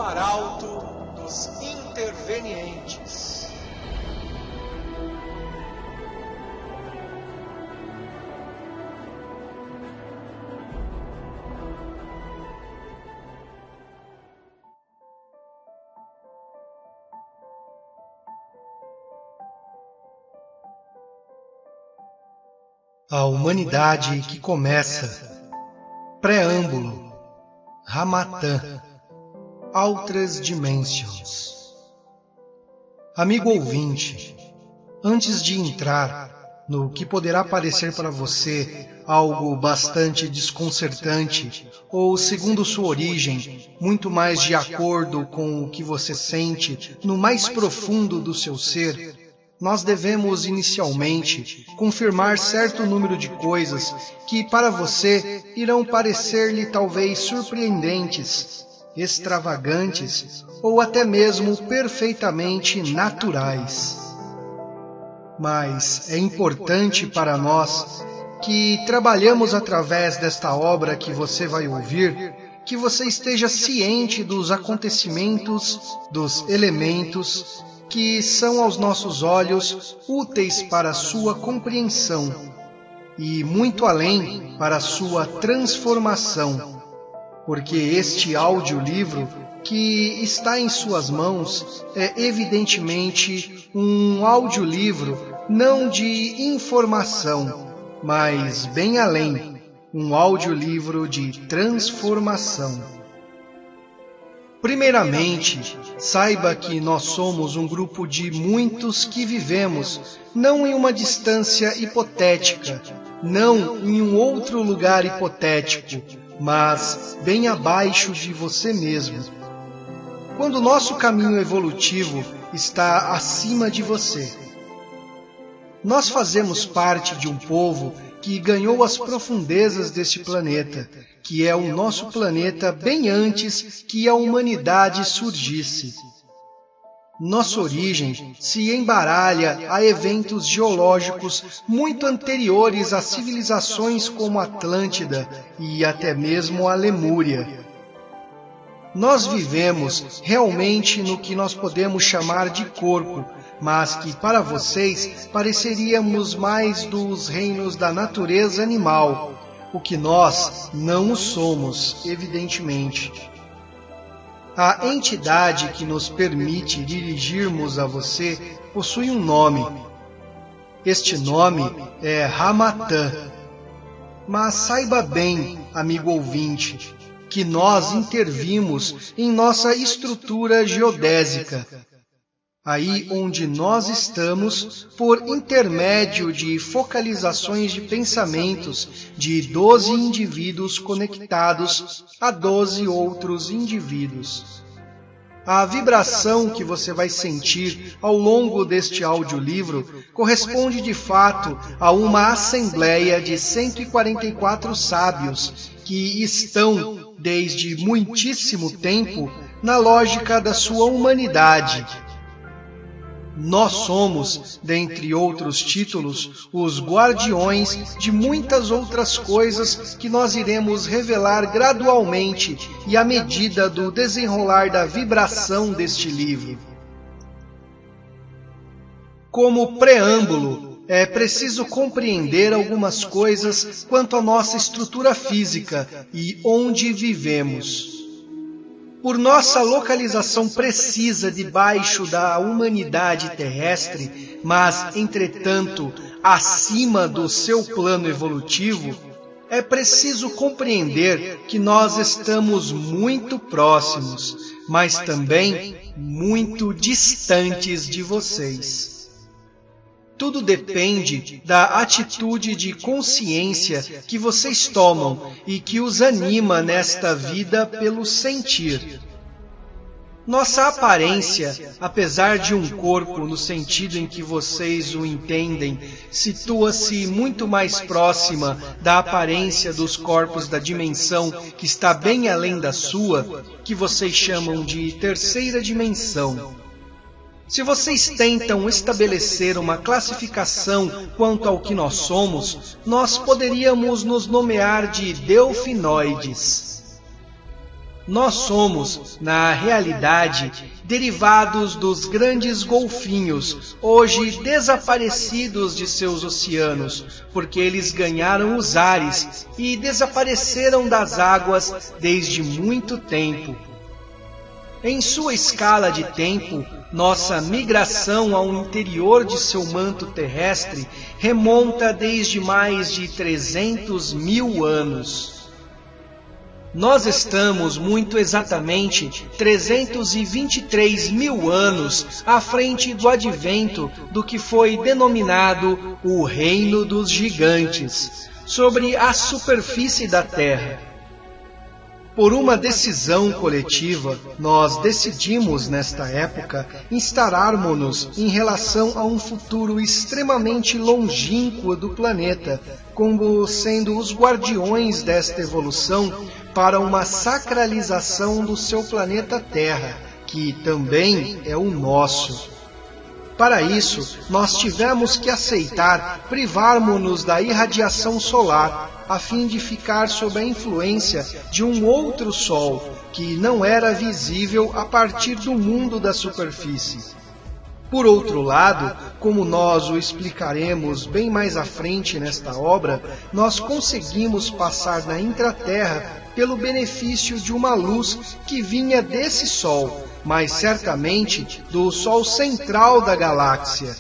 arauto dos intervenientes. A humanidade que começa. Preâmbulo. Ramatã. Outras Dimensions. Amigo ouvinte, antes de entrar no que poderá parecer para você algo bastante desconcertante, ou segundo sua origem, muito mais de acordo com o que você sente no mais profundo do seu ser, nós devemos inicialmente confirmar certo número de coisas que para você irão parecer-lhe talvez surpreendentes, extravagantes ou até mesmo perfeitamente naturais. Mas é importante para nós que trabalhamos através desta obra que você vai ouvir, que você esteja ciente dos acontecimentos, dos elementos que são aos nossos olhos úteis para a sua compreensão e muito além para a sua transformação, porque este audiolivro que está em suas mãos é evidentemente um audiolivro não de informação, mas bem além, um audiolivro de transformação. Primeiramente, saiba que nós somos um grupo de muitos que vivemos, não em uma distância hipotética, não em um outro lugar hipotético, mas bem abaixo de você mesmo. Quando nosso caminho evolutivo está acima de você. Nós fazemos parte de um povo que ganhou as profundezas deste planeta, que é o nosso planeta bem antes que a humanidade surgisse. Nossa origem se embaralha a eventos geológicos muito anteriores a civilizações como Atlântida e até mesmo a Lemúria. Nós vivemos realmente no que nós podemos chamar de corpo, mas que para vocês pareceríamos mais dos reinos da natureza animal, o que nós não o somos, evidentemente. A entidade que nos permite dirigirmos a você possui um nome. Este nome é Ramatã. Mas saiba bem, amigo ouvinte, que nós intervimos em nossa estrutura geodésica, aí onde nós estamos, por intermédio de focalizações de pensamentos de 12 indivíduos conectados a 12 outros indivíduos. A vibração que você vai sentir ao longo deste audiolivro corresponde de fato a uma assembleia de 144 sábios que estão, desde muitíssimo tempo, na lógica da sua humanidade. Nós somos, dentre outros títulos, os guardiões de muitas outras coisas que nós iremos revelar gradualmente e à medida do desenrolar da vibração deste livro. Como preâmbulo, é preciso compreender algumas coisas quanto à nossa estrutura física e onde vivemos. Por nossa localização precisa debaixo da humanidade terrestre, mas, entretanto, acima do seu plano evolutivo, é preciso compreender que nós estamos muito próximos, mas também muito distantes de vocês. Tudo depende da atitude de consciência que vocês tomam e que os anima nesta vida pelo sentir. Nossa aparência, apesar de um corpo no sentido em que vocês o entendem, situa-se muito mais próxima da aparência dos corpos da dimensão que está bem além da sua, que vocês chamam de terceira dimensão. Se vocês tentam estabelecer uma classificação quanto ao que nós somos, nós poderíamos nos nomear de delfinoides. Nós somos, na realidade, derivados dos grandes golfinhos, hoje desaparecidos de seus oceanos, porque eles ganharam os ares e desapareceram das águas desde muito tempo. Em sua escala de tempo, nossa migração ao interior de seu manto terrestre remonta desde mais de 300 mil anos. Nós estamos muito exatamente 323 mil anos à frente do advento do que foi denominado o Reino dos Gigantes, sobre a superfície da Terra. Por uma decisão coletiva, nós decidimos, nesta época, instalarmos-nos em relação a um futuro extremamente longínquo do planeta, como sendo os guardiões desta evolução para uma sacralização do seu planeta Terra, que também é o nosso. Para isso, nós tivemos que aceitar privarmos-nos da irradiação solar, a fim de ficar sob a influência de um outro Sol, que não era visível a partir do mundo da superfície. Por outro lado, como nós o explicaremos bem mais à frente nesta obra, nós conseguimos passar na intraterra pelo benefício de uma luz que vinha desse Sol, mas certamente do Sol central da galáxia.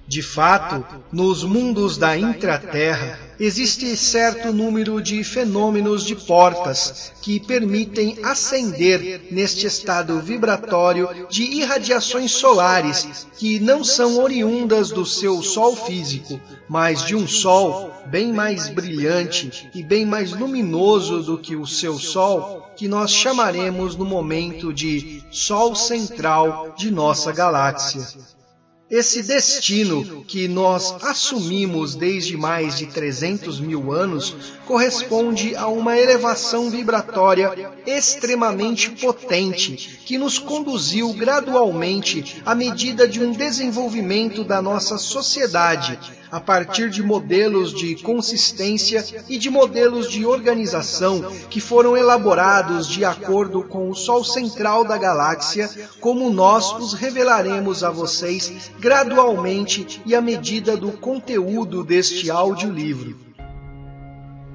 De fato, nos mundos da intraterra, existe certo número de fenômenos de portas que permitem ascender neste estado vibratório de irradiações solares que não são oriundas do seu Sol físico, mas de um Sol bem mais brilhante e bem mais luminoso do que o seu Sol, que nós chamaremos no momento de Sol central de nossa galáxia. Esse destino que nós assumimos desde mais de 300 mil anos corresponde a uma elevação vibratória extremamente potente que nos conduziu gradualmente à medida de um desenvolvimento da nossa sociedade, a partir de modelos de consistência e de modelos de organização que foram elaborados de acordo com o Sol central da galáxia, como nós os revelaremos a vocês gradualmente e à medida do conteúdo deste audiolivro.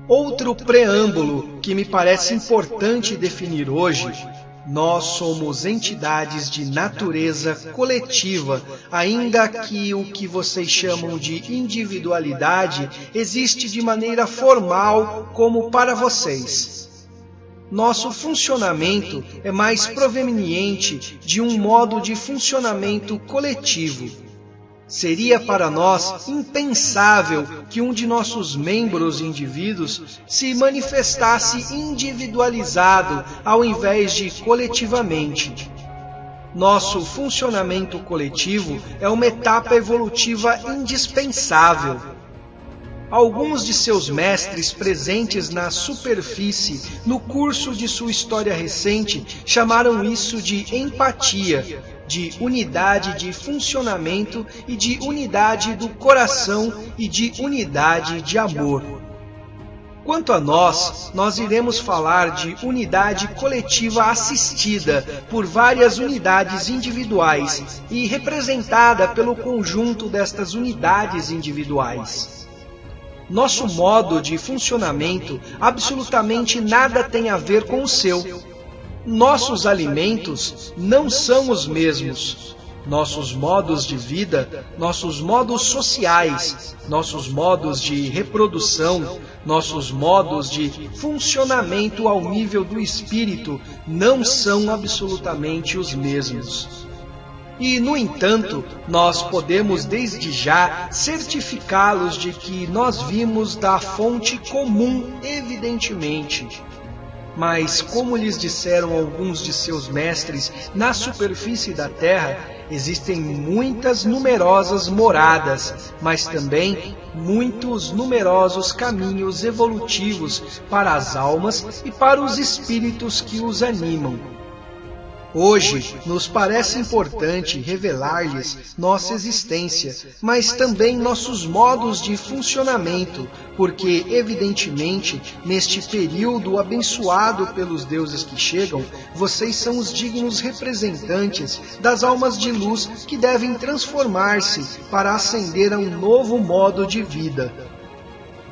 Outro preâmbulo que me parece importante definir hoje: nós somos entidades de natureza coletiva, ainda que o que vocês chamam de individualidade existe de maneira formal como para vocês. Nosso funcionamento é mais proveniente de um modo de funcionamento coletivo. Seria para nós impensável que um de nossos membros indivíduos se manifestasse individualizado ao invés de coletivamente. Nosso funcionamento coletivo é uma etapa evolutiva indispensável. Alguns de seus mestres presentes na superfície no curso de sua história recente chamaram isso de empatia, de unidade de funcionamento e de unidade do coração e de unidade de amor. Quanto a nós iremos falar de unidade coletiva assistida por várias unidades individuais e representada pelo conjunto destas unidades individuais. Nosso modo de funcionamento absolutamente nada tem a ver com o seu. Nossos alimentos não são os mesmos. Nossos modos de vida, nossos modos sociais, nossos modos de reprodução, nossos modos de funcionamento ao nível do espírito não são absolutamente os mesmos. E, no entanto, nós podemos desde já certificá-los de que nós vimos da fonte comum, evidentemente. Mas, como lhes disseram alguns de seus mestres, na superfície da Terra existem muitas numerosas moradas, mas também muitos numerosos caminhos evolutivos para as almas e para os espíritos que os animam. Hoje, nos parece importante revelar-lhes nossa existência, mas também nossos modos de funcionamento, porque, evidentemente, neste período abençoado pelos deuses que chegam, vocês são os dignos representantes das almas de luz que devem transformar-se para ascender a um novo modo de vida.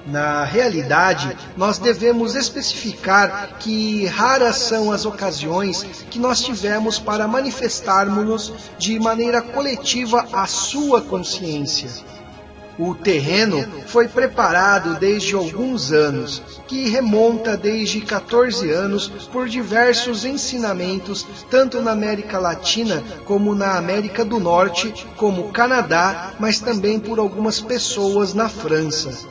Na realidade, nós devemos especificar que raras são as ocasiões que nós tivemos para manifestarmos-nos de maneira coletiva a sua consciência. O terreno foi preparado desde alguns anos, que remonta desde 14 anos por diversos ensinamentos, tanto na América Latina como na América do Norte, como Canadá, mas também por algumas pessoas na França.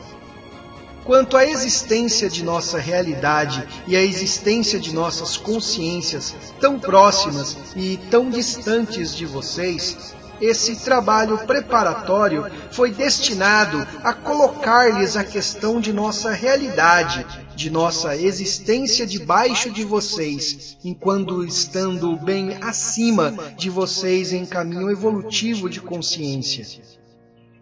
Quanto à existência de nossa realidade e à existência de nossas consciências tão próximas e tão distantes de vocês, esse trabalho preparatório foi destinado a colocar-lhes a questão de nossa realidade, de nossa existência debaixo de vocês, enquanto estando bem acima de vocês em caminho evolutivo de consciência.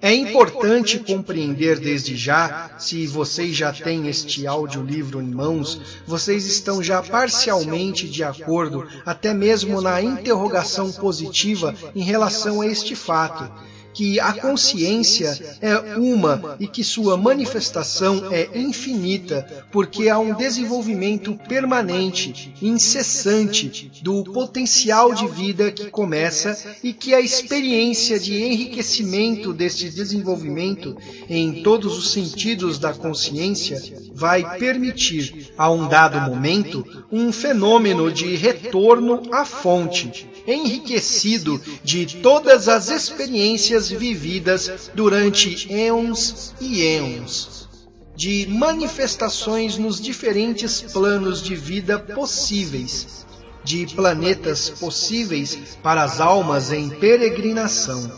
É importante compreender desde já, se vocês já têm este audiolivro em mãos, vocês estão já parcialmente de acordo, até mesmo na interrogação positiva em relação a este fato, que a consciência é uma e que sua manifestação é infinita, porque há um desenvolvimento permanente, incessante, do potencial de vida que começa e que a experiência de enriquecimento deste desenvolvimento em todos os sentidos da consciência vai permitir, a um dado momento, um fenômeno de retorno à fonte, enriquecido de todas as experiências vividas durante éons e éons, de manifestações nos diferentes planos de vida possíveis, de planetas possíveis para as almas em peregrinação.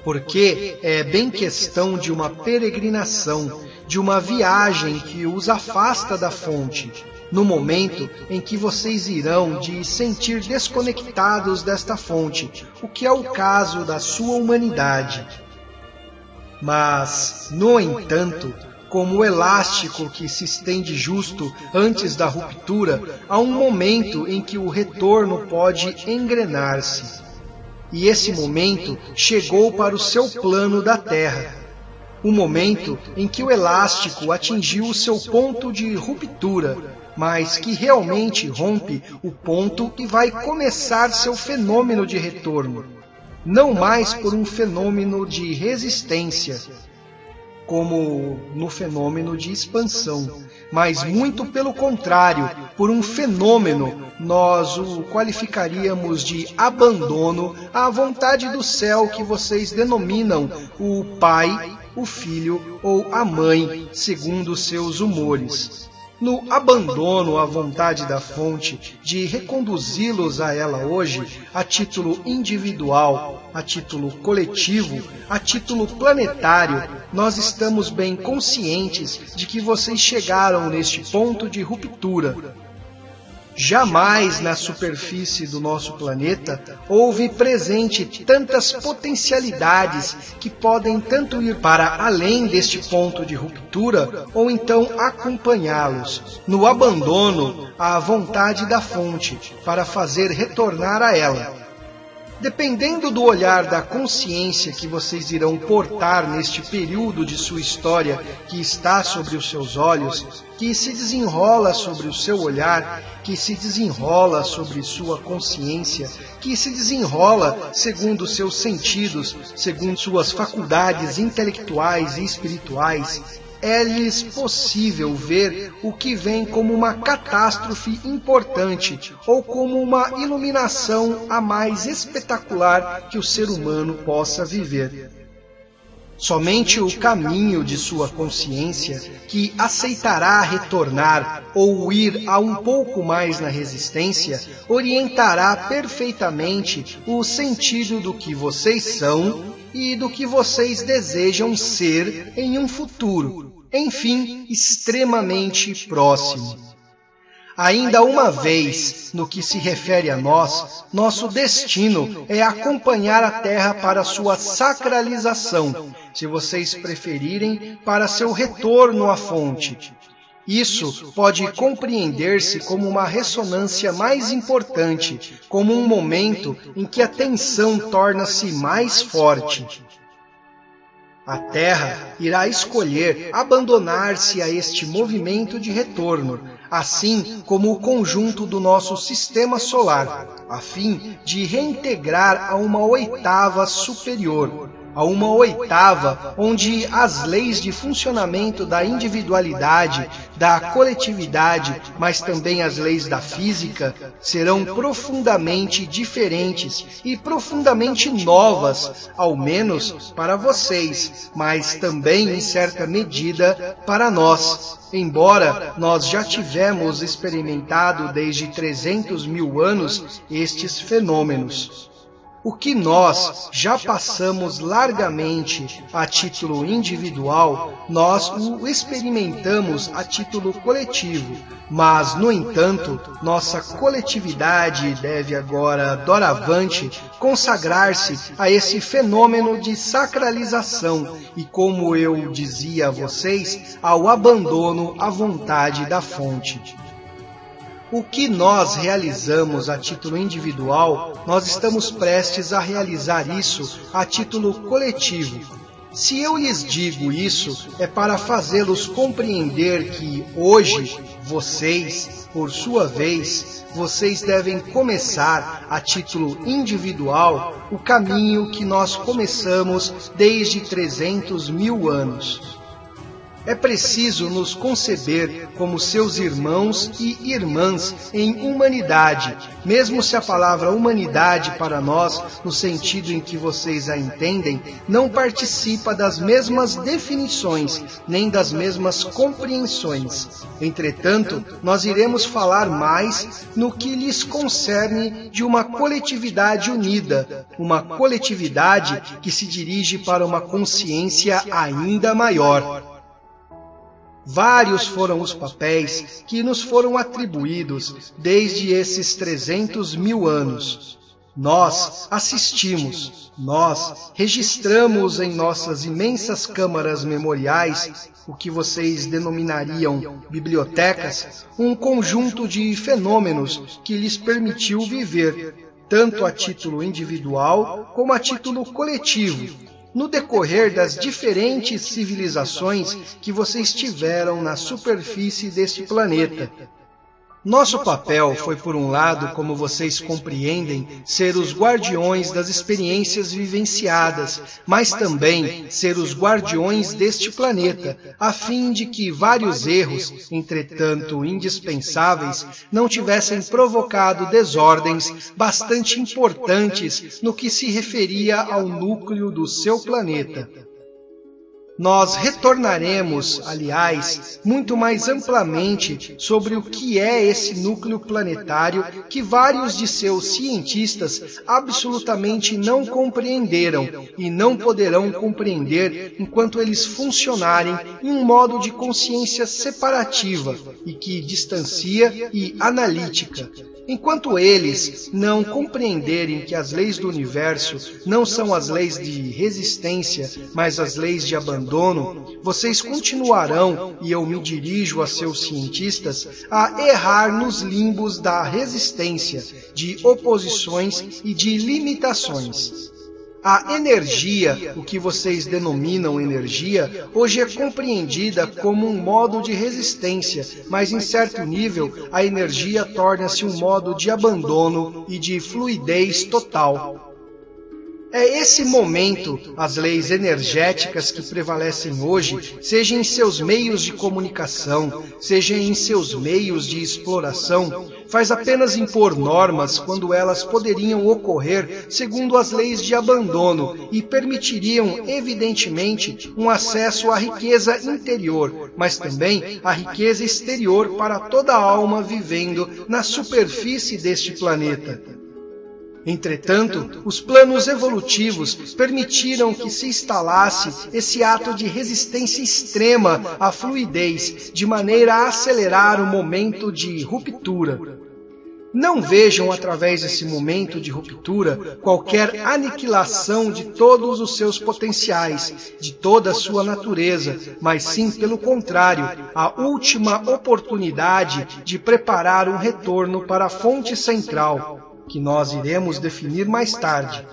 Porque é bem questão de uma peregrinação, de uma viagem que os afasta da fonte, no momento em que vocês irão de sentir desconectados desta fonte, o que é o caso da sua humanidade. Mas, no entanto, como o elástico que se estende justo antes da ruptura, há um momento em que o retorno pode engrenar-se. E esse momento chegou para o seu plano da Terra. O momento em que o elástico atingiu o seu ponto de ruptura, mas que realmente rompe o ponto e vai começar seu fenômeno de retorno, não mais por um fenômeno de resistência, como no fenômeno de expansão, mas muito pelo contrário, por um fenômeno, nós o qualificaríamos de abandono à vontade do céu que vocês denominam o Pai, o Filho ou a Mãe, segundo seus humores. No abandono à vontade da fonte, de reconduzi-los a ela hoje, a título individual, a título coletivo, a título planetário, nós estamos bem conscientes de que vocês chegaram neste ponto de ruptura. Jamais na superfície do nosso planeta houve presente tantas potencialidades que podem tanto ir para além deste ponto de ruptura ou então acompanhá-los no abandono à vontade da fonte para fazer retornar a ela. Dependendo do olhar da consciência que vocês irão portar neste período de sua história que está sobre os seus olhos, que se desenrola sobre o seu olhar, que se desenrola sobre sua consciência, que se desenrola segundo seus sentidos, segundo suas faculdades intelectuais e espirituais, é-lhes possível ver o que vem como uma catástrofe importante ou como uma iluminação a mais espetacular que o ser humano possa viver. Somente o caminho de sua consciência, que aceitará retornar ou ir a um pouco mais na resistência, orientará perfeitamente o sentido do que vocês são e do que vocês desejam ser em um futuro, enfim, extremamente próximo. Ainda uma vez, no que se refere a nós, nosso destino é acompanhar a Terra para sua sacralização, se vocês preferirem, para seu retorno à fonte. Isso pode compreender-se como uma ressonância mais importante, como um momento em que a tensão torna-se mais forte. A Terra irá escolher abandonar-se a este movimento de retorno, assim como o conjunto do nosso sistema solar, a fim de reintegrar a uma oitava superior, a uma oitava onde as leis de funcionamento da individualidade, da coletividade, mas também as leis da física, serão profundamente diferentes e profundamente novas, ao menos para vocês, mas também em certa medida para nós. Embora nós já tivemos experimentado desde 300 mil anos estes fenômenos. O que nós já passamos largamente a título individual, nós o experimentamos a título coletivo, mas, no entanto, nossa coletividade deve agora, doravante, consagrar-se a esse fenômeno de sacralização e, como eu dizia a vocês, ao abandono à vontade da fonte. O que nós realizamos a título individual, nós estamos prestes a realizar isso a título coletivo. Se eu lhes digo isso, é para fazê-los compreender que hoje, vocês, por sua vez, vocês devem começar a título individual o caminho que nós começamos desde 300 mil anos. É preciso nos conceber como seus irmãos e irmãs em humanidade, mesmo se a palavra humanidade para nós, no sentido em que vocês a entendem, não participa das mesmas definições, nem das mesmas compreensões. Entretanto, nós iremos falar mais no que lhes concerne de uma coletividade unida, uma coletividade que se dirige para uma consciência ainda maior. Vários foram os papéis que nos foram atribuídos desde esses 300 mil anos. Nós assistimos, nós registramos em nossas imensas câmaras memoriais, o que vocês denominariam bibliotecas, um conjunto de fenômenos que lhes permitiu viver, tanto a título individual como a título coletivo, no decorrer das diferentes civilizações que vocês tiveram na superfície deste planeta. Nosso papel foi, por um lado, como vocês compreendem, ser os guardiões das experiências vivenciadas, mas também ser os guardiões deste planeta, a fim de que vários erros, entretanto indispensáveis, não tivessem provocado desordens bastante importantes no que se referia ao núcleo do seu planeta. Nós retornaremos, aliás, muito mais amplamente sobre o que é esse núcleo planetário que vários de seus cientistas absolutamente não compreenderam e não poderão compreender enquanto eles funcionarem em um modo de consciência separativa e que distancia e analítica. Enquanto eles não compreenderem que as leis do universo não são as leis de resistência, mas as leis de abandono, vocês continuarão, e eu me dirijo a seus cientistas, a errar nos limbos da resistência, de oposições e de limitações. A energia, o que vocês denominam energia, hoje é compreendida como um modo de resistência, mas em certo nível a energia torna-se um modo de abandono e de fluidez total. É esse momento, as leis energéticas que prevalecem hoje, seja em seus meios de comunicação, seja em seus meios de exploração, faz apenas impor normas quando elas poderiam ocorrer segundo as leis de abandono e permitiriam, evidentemente, um acesso à riqueza interior, mas também à riqueza exterior para toda a alma vivendo na superfície deste planeta. Entretanto, os planos evolutivos permitiram que se instalasse esse ato de resistência extrema à fluidez, de maneira a acelerar o momento de ruptura. Não vejam através desse momento de ruptura qualquer aniquilação de todos os seus potenciais, de toda a sua natureza, mas sim, pelo contrário, a última oportunidade de preparar um retorno para a fonte central, que nós iremos definir mais tarde.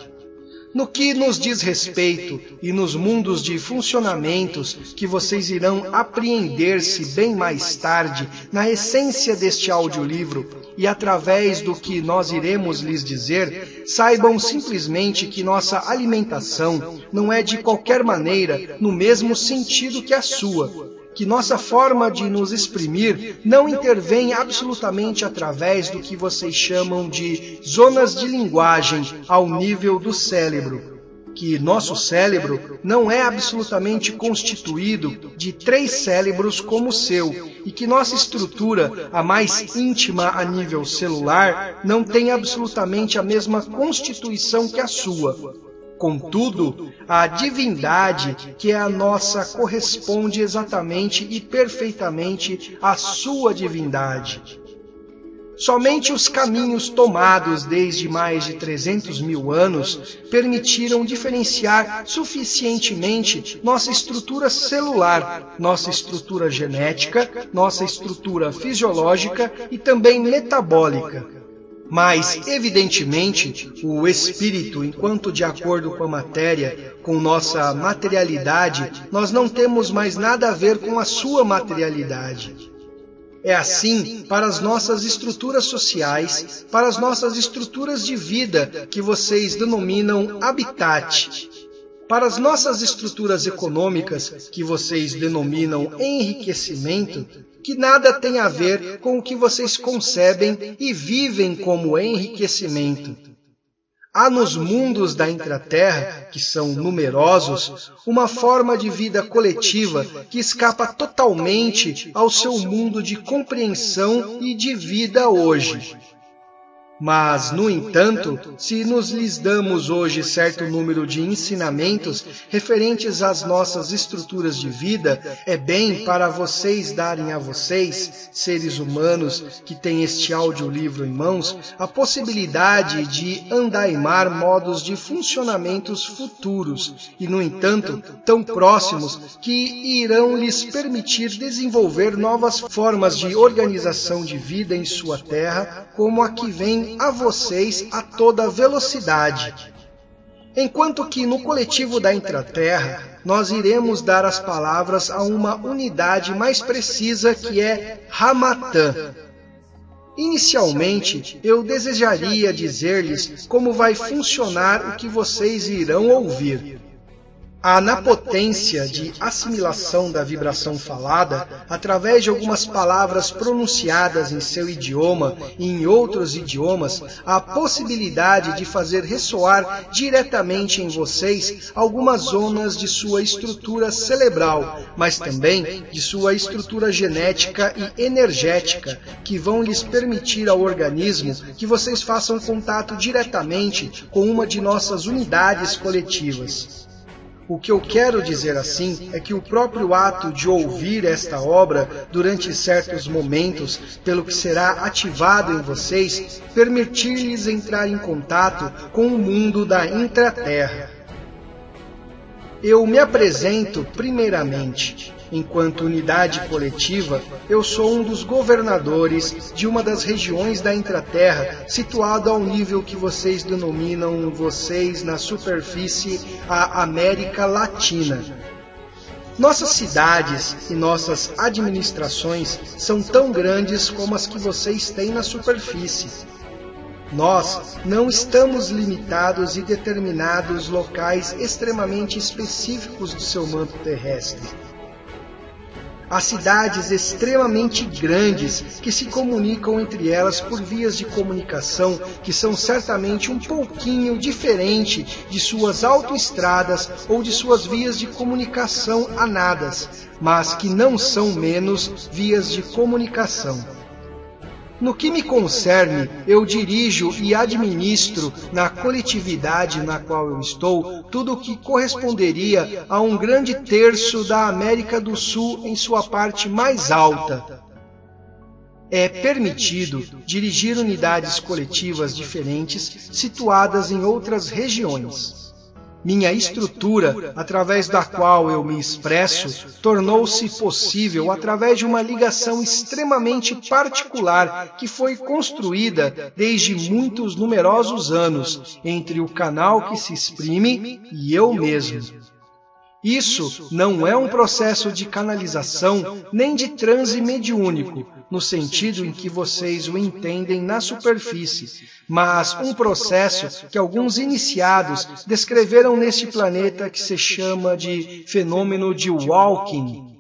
No que nos diz respeito e nos mundos de funcionamentos que vocês irão apreender-se bem mais tarde na essência deste audiolivro e através do que nós iremos lhes dizer, saibam simplesmente que nossa alimentação não é de qualquer maneira no mesmo sentido que a sua, que nossa forma de nos exprimir não intervém absolutamente através do que vocês chamam de zonas de linguagem ao nível do cérebro, que nosso cérebro não é absolutamente constituído de 3 cérebros como o seu, e que nossa estrutura, a mais íntima a nível celular, não tem absolutamente a mesma constituição que a sua. Contudo, a divindade, que é a nossa, corresponde exatamente e perfeitamente à sua divindade. Somente os caminhos tomados desde mais de 300 mil anos permitiram diferenciar suficientemente nossa estrutura celular, nossa estrutura genética, nossa estrutura fisiológica e também metabólica. Mas, evidentemente, o espírito, enquanto de acordo com a matéria, com nossa materialidade, nós não temos mais nada a ver com a sua materialidade. É assim para as nossas estruturas sociais, para as nossas estruturas de vida, que vocês denominam habitat. Para as nossas estruturas econômicas, que vocês denominam enriquecimento, que nada tem a ver com o que vocês concebem e vivem como enriquecimento. Há nos mundos da intraterra, que são numerosos, uma forma de vida coletiva que escapa totalmente ao seu mundo de compreensão e de vida hoje. Mas, no entanto, se nos lhes damos hoje certo número de ensinamentos referentes às nossas estruturas de vida, é bem para vocês darem a vocês, seres humanos que têm este audiolivro em mãos, a possibilidade de andaimar modos de funcionamentos futuros e, no entanto, tão próximos que irão lhes permitir desenvolver novas formas de organização de vida em sua terra, como a que vem a vocês a toda velocidade. Enquanto que no coletivo da intraterra, nós iremos dar as palavras a uma unidade mais precisa que é Ramatã. Inicialmente, eu desejaria dizer-lhes como vai funcionar o que vocês irão ouvir. A anapotência de assimilação da vibração falada, através de algumas palavras pronunciadas em seu idioma e em outros idiomas, a possibilidade de fazer ressoar diretamente em vocês algumas zonas de sua estrutura cerebral, mas também de sua estrutura genética e energética, que vão lhes permitir ao organismo que vocês façam contato diretamente com uma de nossas unidades coletivas. O que eu quero dizer assim é que o próprio ato de ouvir esta obra durante certos momentos, pelo que será ativado em vocês, permitir-lhes entrar em contato com o mundo da intraterra. Eu me apresento primeiramente. Enquanto unidade coletiva, eu sou um dos governadores de uma das regiões da intraterra, situado ao nível que vocês denominam vocês na superfície a América Latina. Nossas cidades e nossas administrações são tão grandes como as que vocês têm na superfície. Nós não estamos limitados e determinados locais extremamente específicos do seu manto terrestre. Há cidades extremamente grandes que se comunicam entre elas por vias de comunicação que são certamente um pouquinho diferente de suas autoestradas ou de suas vias de comunicação anadas, mas que não são menos vias de comunicação. No que me concerne, eu dirijo e administro na coletividade na qual eu estou tudo o que corresponderia a um grande terço da América do Sul em sua parte mais alta. É permitido dirigir unidades coletivas diferentes situadas em outras regiões. Minha estrutura, através da qual eu me expresso, tornou-se possível através de uma ligação extremamente particular que foi construída desde muitos numerosos anos entre o canal que se exprime e eu mesmo. Isso não é um processo de canalização nem de transe mediúnico, no sentido em que vocês o entendem na superfície, mas um processo que alguns iniciados descreveram neste planeta que se chama de fenômeno de walking.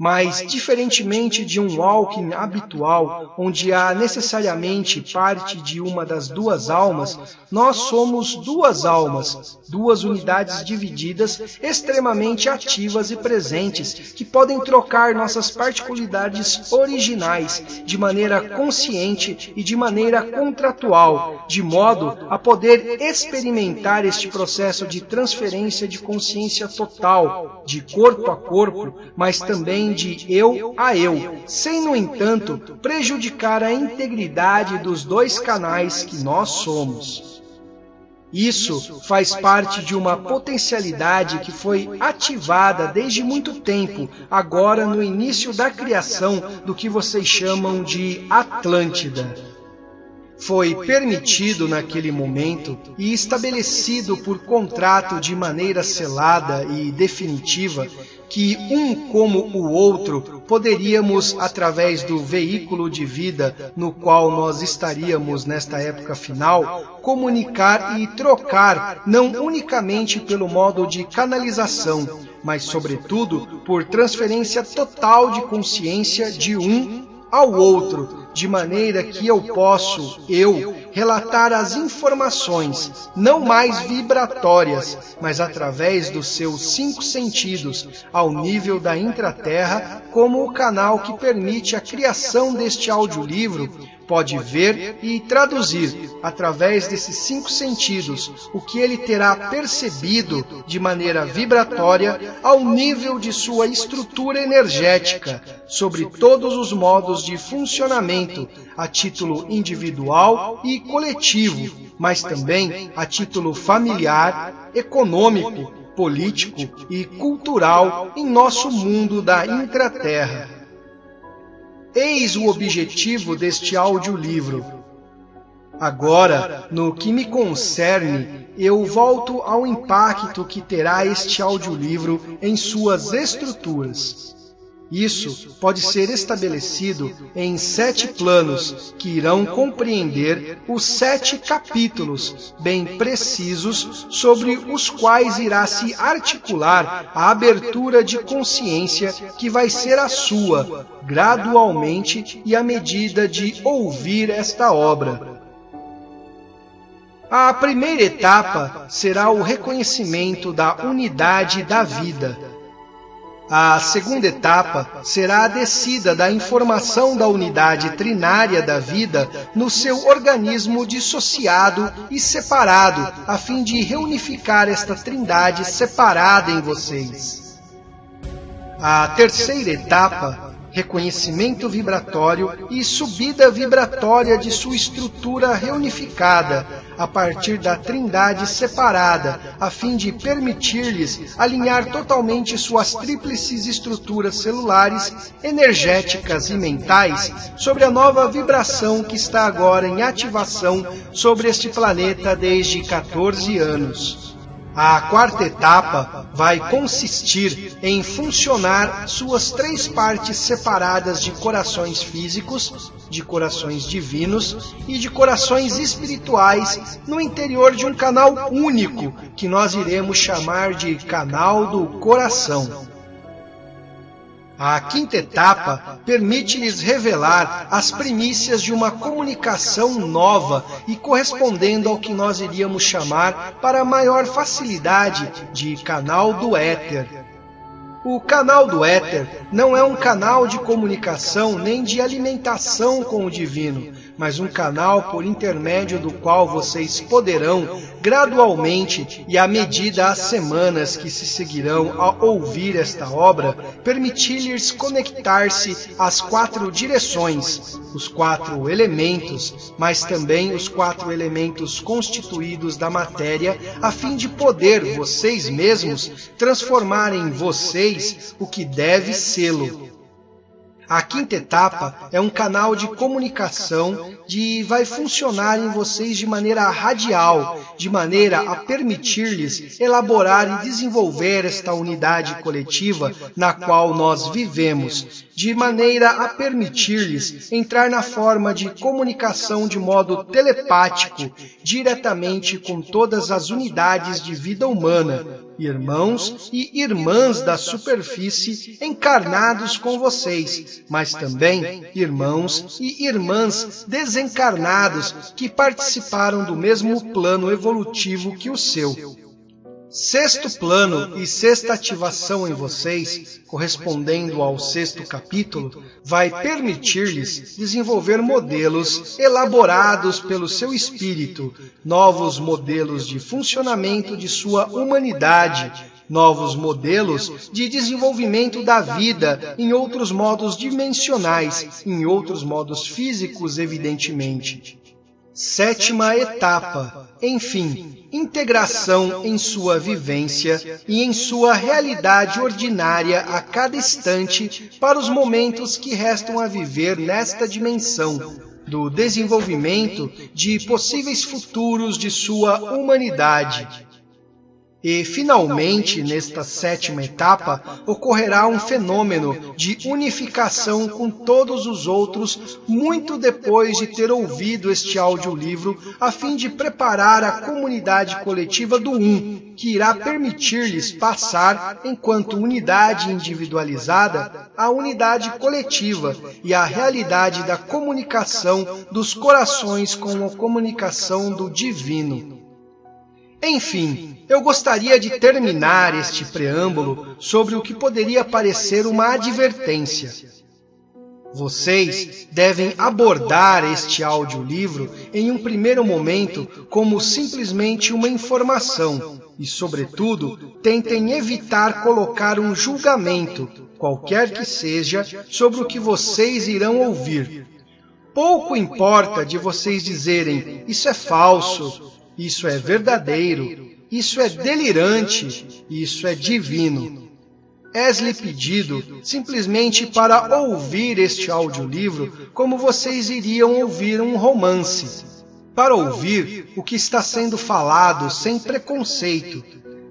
Mas, diferentemente de um walking habitual, onde há necessariamente parte de uma das duas almas, nós somos duas almas, duas unidades divididas, extremamente ativas e presentes, que podem trocar nossas particularidades originais de maneira consciente e de maneira contratual, de modo a poder experimentar este processo de transferência de consciência total, de corpo a corpo, mas também de eu a eu, sem, no entanto, prejudicar a integridade dos dois canais que nós somos. Isso faz parte de uma potencialidade que foi ativada desde muito tempo, agora no início da criação do que vocês chamam de Atlântida. Foi permitido naquele momento e estabelecido por contrato de maneira selada e definitiva que um como o outro poderíamos, através do veículo de vida no qual nós estaríamos nesta época final, comunicar e trocar, não unicamente pelo modo de canalização, mas sobretudo por transferência total de consciência de um ao outro, de maneira que eu posso, relatar as informações, não mais vibratórias, mas através dos seus 5 sentidos, ao nível da intraterra, como o canal que permite a criação deste audiolivro pode ver e traduzir, através desses 5 sentidos, o que ele terá percebido de maneira vibratória ao nível de sua estrutura energética, sobre todos os modos de funcionamento, a título individual e coletivo, mas também a título familiar, econômico, político e cultural em nosso mundo da intraterra. Eis o objetivo deste audiolivro. Agora, no que me concerne, eu volto ao impacto que terá este audiolivro em suas estruturas. Isso pode ser estabelecido em 7 planos, que irão compreender os 7 capítulos bem precisos sobre os quais irá se articular a abertura de consciência que vai ser a sua, gradualmente e à medida de ouvir esta obra. A primeira etapa será o reconhecimento da unidade da vida. A segunda etapa será a descida da informação da unidade trinária da vida no seu organismo dissociado e separado, a fim de reunificar esta trindade separada em vocês. A terceira etapa, reconhecimento vibratório e subida vibratória de sua estrutura reunificada, a partir da trindade separada, a fim de permitir-lhes alinhar totalmente suas tríplices estruturas celulares, energéticas e mentais sobre a nova vibração que está agora em ativação sobre este planeta desde 14 anos. A quarta etapa vai consistir em funcionar suas 3 partes separadas de corações físicos, de corações divinos e de corações espirituais no interior de um canal único, que nós iremos chamar de canal do coração. A quinta etapa permite-lhes revelar as primícias de uma comunicação nova e correspondendo ao que nós iríamos chamar, para maior facilidade, de canal do éter. O canal do éter não é um canal de comunicação nem de alimentação com o divino, mas um canal por intermédio do qual vocês poderão, gradualmente e à medida as semanas que se seguirão a ouvir esta obra, permitir-lhes conectar-se às 4 direções, os 4 elementos, mas também os 4 elementos constituídos da matéria, a fim de poder vocês mesmos transformar em vocês o que deve sê-lo. A 5ª etapa é um canal de comunicação vai funcionar em vocês de maneira radial, de maneira a permitir-lhes elaborar e desenvolver esta unidade coletiva na qual nós vivemos, de maneira a permitir-lhes entrar na forma de comunicação de modo telepático, diretamente com todas as unidades de vida humana, irmãos e irmãs da superfície encarnados com vocês, mas também irmãos e irmãs desencarnados que participaram do mesmo plano evolutivo que o seu. 6º plano e 6ª ativação em vocês, correspondendo ao 6º capítulo, vai permitir-lhes desenvolver modelos elaborados pelo seu espírito, novos modelos de funcionamento de sua humanidade, novos modelos de desenvolvimento da vida em outros modos dimensionais, em outros modos físicos, evidentemente. 7ª etapa, enfim, integração em sua vivência e em sua realidade ordinária a cada instante para os momentos que restam a viver nesta dimensão do desenvolvimento de possíveis futuros de sua humanidade. E, finalmente, nesta 7ª etapa, ocorrerá um fenômeno de unificação com todos os outros, muito depois de ter ouvido este audiolivro, a fim de preparar a comunidade coletiva do que irá permitir-lhes passar, enquanto unidade individualizada, à unidade coletiva e à realidade da comunicação dos corações com a comunicação do divino. Enfim, eu gostaria de terminar este preâmbulo sobre o que poderia parecer uma advertência. Vocês devem abordar este audiolivro em um primeiro momento como simplesmente uma informação e, sobretudo, tentem evitar colocar um julgamento, qualquer que seja, sobre o que vocês irão ouvir. Pouco importa de vocês dizerem, isso é falso, isso é verdadeiro, isso é delirante, isso é divino. É-lhe pedido simplesmente para ouvir este audiolivro como vocês iriam ouvir um romance, para ouvir o que está sendo falado sem preconceito,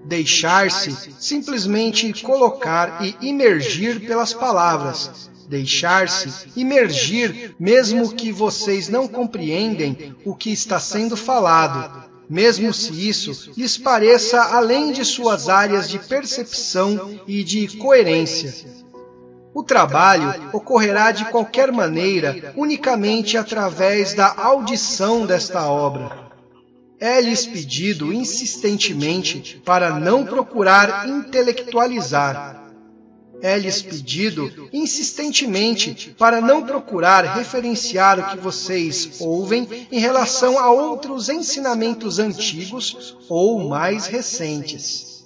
deixar-se simplesmente colocar e imergir pelas palavras, deixar-se imergir mesmo que vocês não compreendem o que está sendo falado, mesmo se isso lhes pareça além de suas áreas de percepção e de coerência. O trabalho ocorrerá de qualquer maneira unicamente através da audição desta obra. É-lhes pedido insistentemente para não procurar intelectualizar. É-lhes pedido insistentemente para não procurar referenciar o que vocês ouvem em relação a outros ensinamentos antigos ou mais recentes.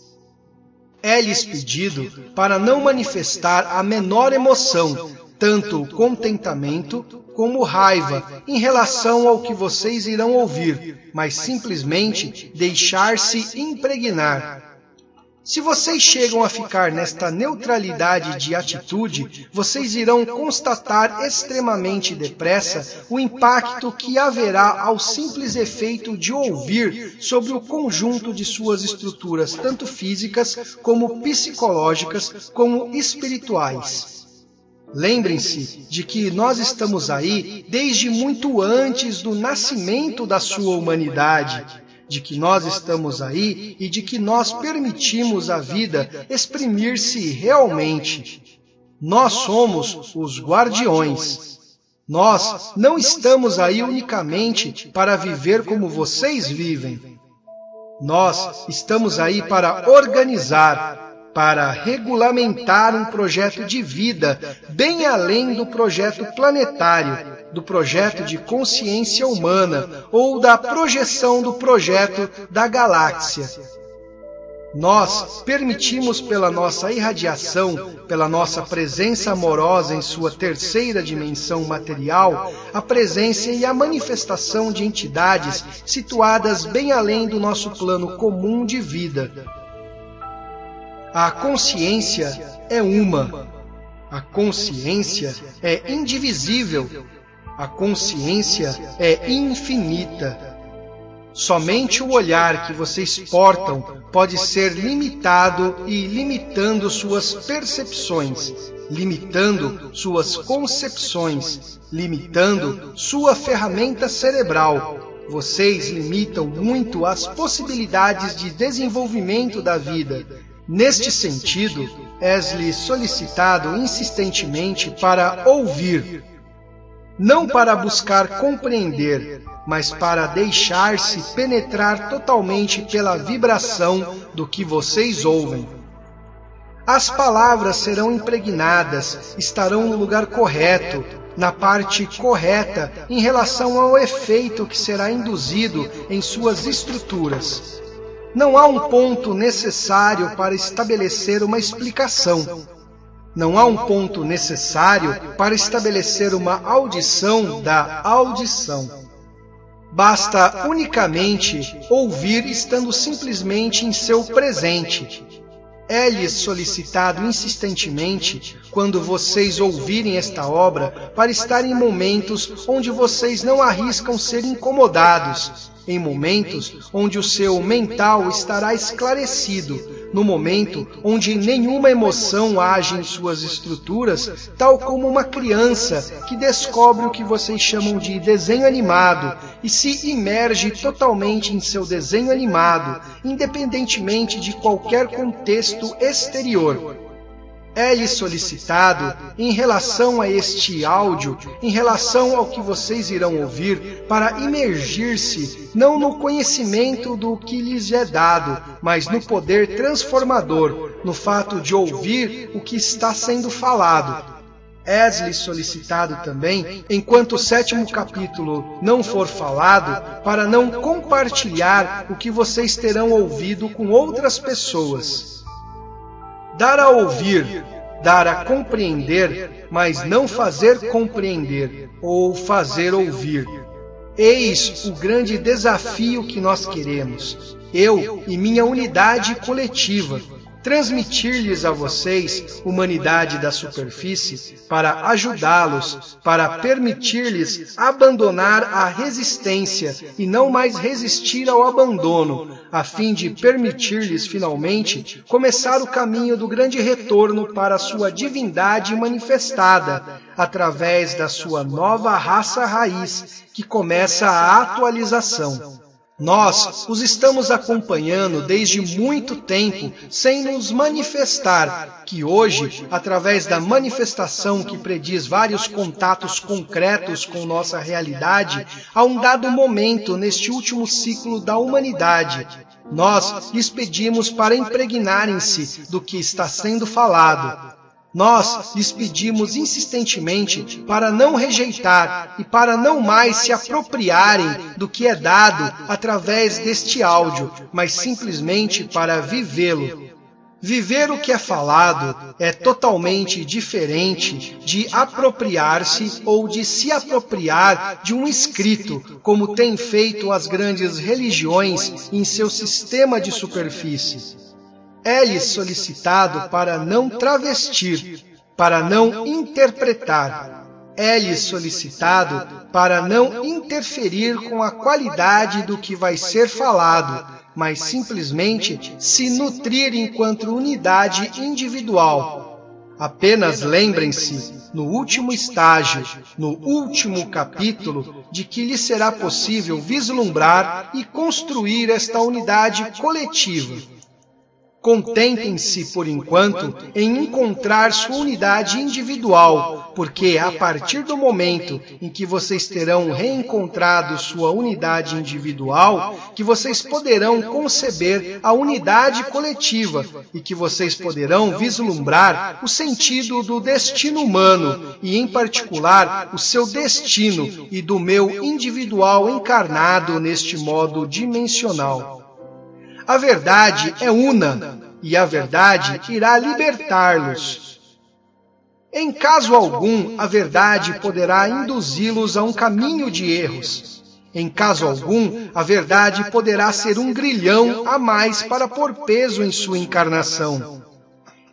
É-lhes pedido para não manifestar a menor emoção, tanto contentamento como raiva, em relação ao que vocês irão ouvir, mas simplesmente deixar-se impregnar. Se vocês chegam a ficar nesta neutralidade de atitude, vocês irão constatar extremamente depressa o impacto que haverá ao simples efeito de ouvir sobre o conjunto de suas estruturas, tanto físicas, como psicológicas, como espirituais. Lembrem-se de que nós estamos aí desde muito antes do nascimento da sua humanidade, de que nós estamos aí e de que nós permitimos a vida exprimir-se realmente. Nós somos os guardiões. Nós não estamos aí unicamente para viver como vocês vivem. Nós estamos aí para organizar, para regulamentar um projeto de vida bem além do projeto planetário, do projeto de consciência humana ou da projeção do projeto da galáxia. Nós permitimos pela nossa irradiação, pela nossa presença amorosa em sua terceira dimensão material, a presença e a manifestação de entidades situadas bem além do nosso plano comum de vida. A consciência é uma. A consciência é indivisível. A consciência é infinita. Somente o olhar que vocês portam pode ser limitado e limitando suas percepções, limitando suas concepções, limitando sua ferramenta cerebral. Vocês limitam muito as possibilidades de desenvolvimento da vida. Neste sentido, és-lhe solicitado insistentemente para ouvir, não para buscar compreender, mas para deixar-se penetrar totalmente pela vibração do que vocês ouvem. As palavras serão impregnadas, estarão no lugar correto, na parte correta em relação ao efeito que será induzido em suas estruturas. Não há um ponto necessário para estabelecer uma explicação. Não há um ponto necessário para estabelecer uma audição da audição. Basta unicamente ouvir estando simplesmente em seu presente. É-lhes solicitado insistentemente, quando vocês ouvirem esta obra, para estar em momentos onde vocês não arriscam ser incomodados, em momentos onde o seu mental estará esclarecido, no momento onde nenhuma emoção age em suas estruturas, tal como uma criança que descobre o que vocês chamam de desenho animado e se imerge totalmente em seu desenho animado, independentemente de qualquer contexto exterior. É-lhe solicitado, em relação a este áudio, em relação ao que vocês irão ouvir, para imergir-se não no conhecimento do que lhes é dado, mas no poder transformador, no fato de ouvir o que está sendo falado. És-lhe solicitado também, enquanto o 7º capítulo não for falado, para não compartilhar o que vocês terão ouvido com outras pessoas. Dar a ouvir, dar a compreender, mas não fazer compreender ou fazer ouvir. Eis o grande desafio que nós queremos, eu e minha unidade coletiva, transmitir-lhes a vocês, humanidade da superfície, para ajudá-los, para permitir-lhes abandonar a resistência e não mais resistir ao abandono, a fim de permitir-lhes finalmente começar o caminho do grande retorno para a sua divindade manifestada, através da sua nova raça raiz, que começa a atualização. Nós os estamos acompanhando desde muito tempo sem nos manifestar, que hoje, através da manifestação que prediz vários contatos concretos com nossa realidade, a um dado momento neste último ciclo da humanidade, nós lhes pedimos para impregnarem-se do que está sendo falado. Nós lhes pedimos insistentemente para não rejeitar e para não mais se apropriarem do que é dado através deste áudio, mas simplesmente para vivê-lo. Viver o que é falado é totalmente diferente de apropriar-se ou de se apropriar de um escrito, como têm feito as grandes religiões em seu sistema de superfície. É-lhe solicitado para não travestir, para não interpretar. É-lhe solicitado para não interferir com a qualidade do que vai ser falado, mas simplesmente se nutrir enquanto unidade individual. Apenas lembrem-se, no último estágio, no último capítulo, de que lhe será possível vislumbrar e construir esta unidade coletiva. Contentem-se, por enquanto, em encontrar sua unidade individual, porque a partir do momento em que vocês terão reencontrado sua unidade individual, que vocês poderão conceber a unidade coletiva e que vocês poderão vislumbrar o sentido do destino humano e, em particular, o seu destino e do meu individual encarnado neste modo dimensional. A verdade é una, e a verdade irá libertá-los. Em caso algum, a verdade poderá induzi-los a um caminho de erros. Em caso algum, a verdade poderá ser um grilhão a mais para pôr peso em sua encarnação.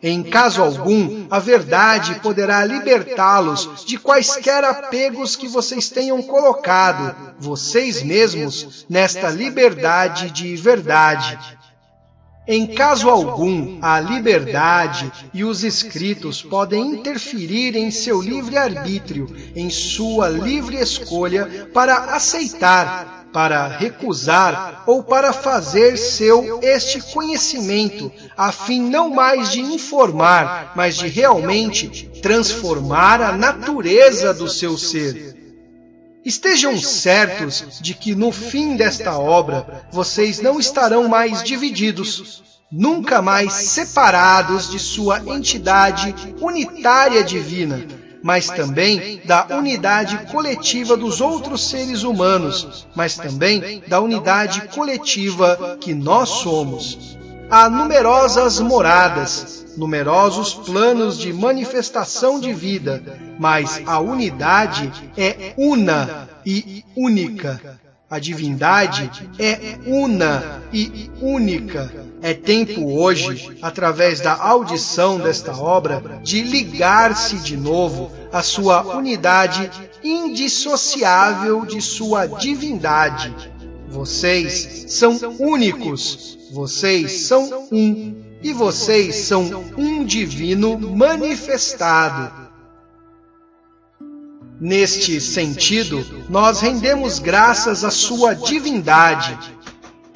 Em caso algum, a verdade poderá libertá-los de quaisquer apegos que vocês tenham colocado, vocês mesmos, nesta liberdade de verdade. Em caso algum, a liberdade e os escritos podem interferir em seu livre-arbítrio, em sua livre escolha para aceitar, para recusar ou para fazer seu este conhecimento, a fim não mais de informar, mas de realmente transformar a natureza do seu ser. Estejam certos de que no fim desta obra vocês não estarão mais divididos, nunca mais separados de sua entidade unitária divina, mas também da unidade coletiva dos outros seres humanos, mas também da unidade coletiva que nós somos. Há numerosas moradas, numerosos planos de manifestação de vida, mas a unidade é una e única. A divindade é una e única. É tempo hoje, através da audição desta obra, de ligar-se de novo à sua unidade indissociável de sua divindade. Vocês são únicos, vocês são um, e vocês são um divino manifestado. Neste sentido, nós rendemos graças à sua divindade.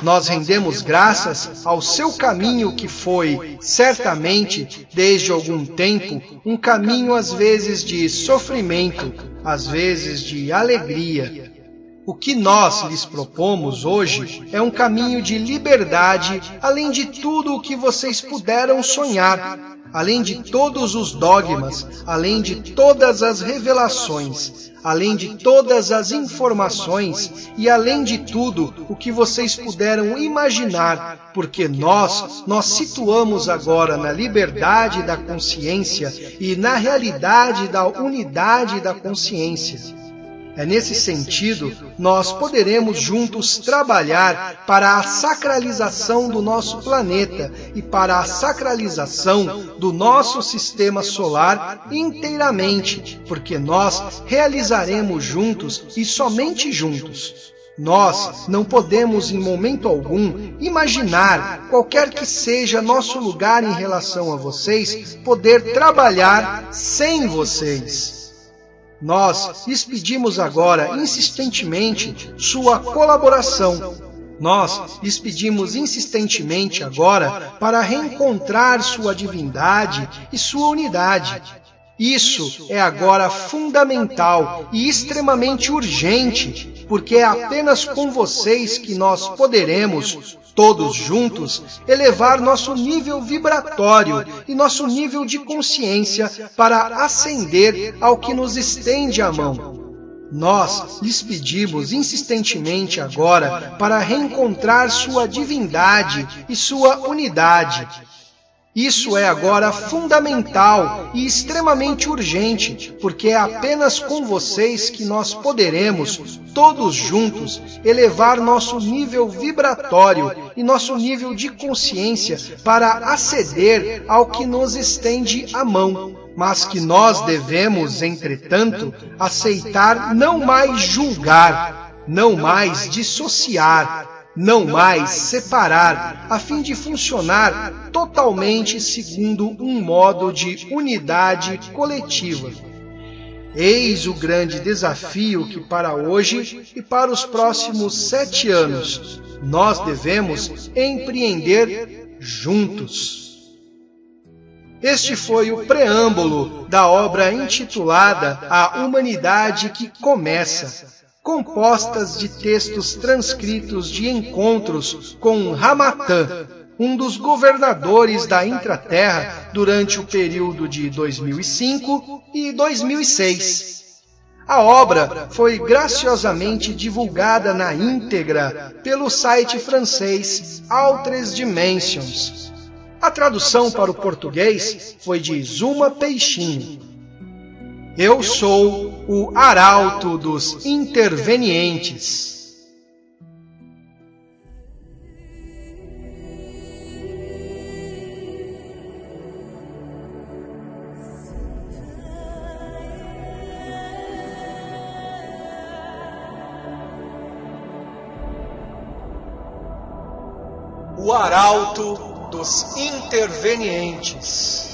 Nós rendemos graças ao seu caminho que foi, certamente, desde algum tempo, um caminho às vezes de sofrimento, às vezes de alegria. O que nós lhes propomos hoje é um caminho de liberdade, além de tudo o que vocês puderam sonhar, além de todos os dogmas, além de todas as revelações, além de todas as informações e além de tudo o que vocês puderam imaginar, porque nós situamos agora na liberdade da consciência e na realidade da unidade da consciência. É nesse sentido, nós poderemos juntos trabalhar para a sacralização do nosso planeta e para a sacralização do nosso sistema solar inteiramente, porque nós realizaremos juntos e somente juntos. Nós não podemos em momento algum imaginar, qualquer que seja nosso lugar em relação a vocês, poder trabalhar sem vocês. Nós lhes pedimos agora, insistentemente, sua colaboração. Nós lhes pedimos insistentemente agora para reencontrar sua divindade e sua unidade. Isso é agora fundamental e extremamente urgente, porque é apenas com vocês que nós poderemos, todos juntos, elevar nosso nível vibratório e nosso nível de consciência para ascender ao que nos estende a mão. Nós lhes pedimos insistentemente agora para reencontrar sua divindade e sua unidade. Isso é agora fundamental e extremamente urgente, porque é apenas com vocês que nós poderemos, todos juntos, elevar nosso nível vibratório e nosso nível de consciência para aceder ao que nos estende a mão, mas que nós devemos, entretanto, aceitar não mais julgar, não mais dissociar, não mais separar, a fim de funcionar totalmente segundo um modo de unidade coletiva. Eis o grande desafio que para hoje e para os próximos 7 anos nós devemos empreender juntos. Este foi o preâmbulo da obra intitulada A Humanidade que Começa, compostas de textos transcritos de encontros com Ramatã, um dos governadores da Intraterra durante o período de 2005 e 2006. A obra foi graciosamente divulgada na íntegra pelo site francês Autres Dimensions. A tradução para o português foi de Zuma Peixinho. Eu sou o Arauto dos Intervenientes. O Arauto dos Intervenientes.